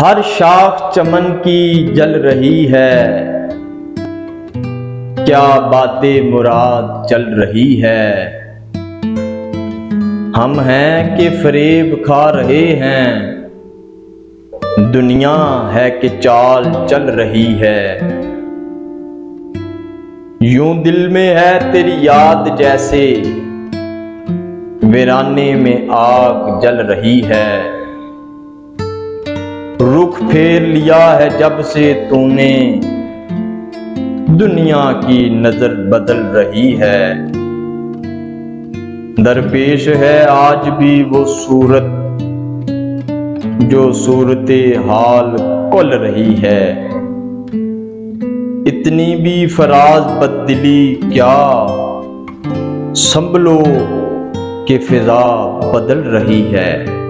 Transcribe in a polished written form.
हर शाख चमन की जल रही है, क्या बातें मुराद चल रही है। हम हैं कि फरेब खा रहे हैं, दुनिया है कि चाल चल रही है। यूं दिल में है तेरी याद जैसे वीराने में आग जल रही है। रुख फेर लिया है जब से तूने, दुनिया की नजर बदल रही है। दरपेश है आज भी वो सूरत जो सूरते हाल कुल रही है। इतनी भी फराज बददिली क्या, संभलो कि फिजा बदल रही है।